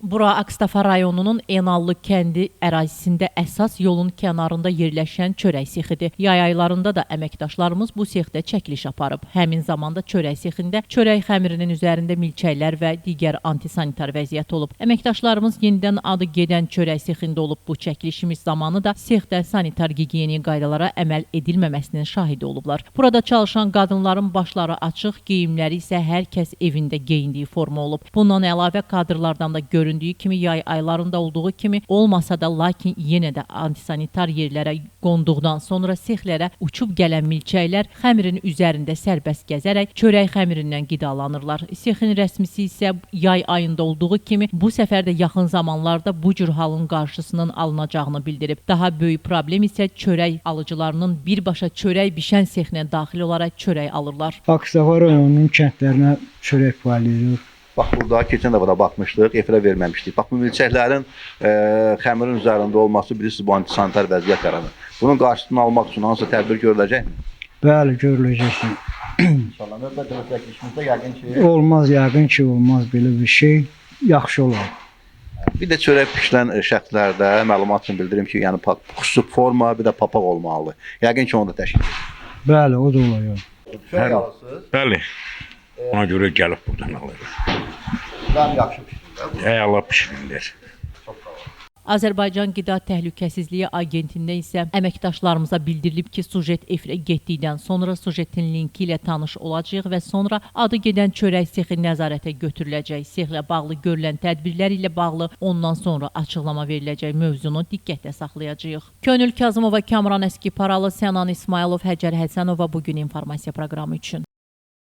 Bura Akstafa rayonunun Enallı kəndi ərazisində əsas yolun kənarında yerləşən çörək sexidir. Yay aylarında da əməkdaşlarımız bu sexdə çəkiliş aparıb. Həmin zamanda çörək sexində çörək xəmirinin üzərində milçəklər və digər antisanitar vəziyyət olub. Əməkdaşlarımız yenidən adı gedən çörək sexində olub. Bu çəkilişimiz zamanı da sexdə sanitar gigiyenik qaydalara əməl edilməməsinin şahidi olublar. Burada çalışan qadınların başları açıq, geyimləri isə hər kəs evində geyindiyi forma olub. Bundan əlavə kadrlardan da göründüyü kimi yay aylarında olduğu kimi olmasa da lakin yenə də antisanitar yerlərə qonduqdan sonra sexlərə uçub gələn milçəklər xəmirin üzərində sərbəst gəzərək çörək xəmirindən qidalanırlar. Sexin rəsmisi isə yay ayında olduğu kimi bu səfər də yaxın zamanlarda bu cür halın qarşısının alınacağını bildirib. Daha böyük problem isə çörək alıcılarının birbaşa çörək bişən sexinə daxil olaraq çörək alırlar. Akstafa rayonunun kəndlərinə çörək paylayırıq. Bax, burada keçən dəfə də baxmışdıq, efirə verməmişdik. Bax, bu milçəklərin xəmirin üzərində olması bilirsiniz, bu antisanitar vəziyyət yaradır. Bunun qarşısını almaq üçün hansı tədbir görüləcəkmi? Bəli, görüləcəkdir. İnşallah, növbət çəkilişimizdə yəqin ki... Olmaz, yəqin ki, olmaz belə bir şey. Yaxşı olar. Bir də çörək pişirən şəxslərdə məlumat üçün bildirim ki, yəni xüsusi forma, bir də papaq olmalıdır. Yəqin ki, onu da təşkil edir. Bəli, o da olacaq. Çörək alırsınız? Bəli. Ona görə gəlib buradan alırıq. Daha yaxşı pişirirlər. Allah pişirirlər. Azərbaycan Qida Təhlükəsizliyi Agentində isə əməkdaşlarımıza bildirilib ki, sujet efirə getdikdən sonra sujetin linki ilə tanış olacaq və sonra adı gedən çörək sexi nəzarətə götürüləcək. Sexlə bağlı görülən tədbirlər ilə bağlı ondan sonra açıqlama veriləcək mövzunu diqqətdə saxlayacağıq. Könül Kazımova, Kamran Əskiparalı, Sənan İsmailov, Həcər Həsənova bugün informasiya proqramı üçün.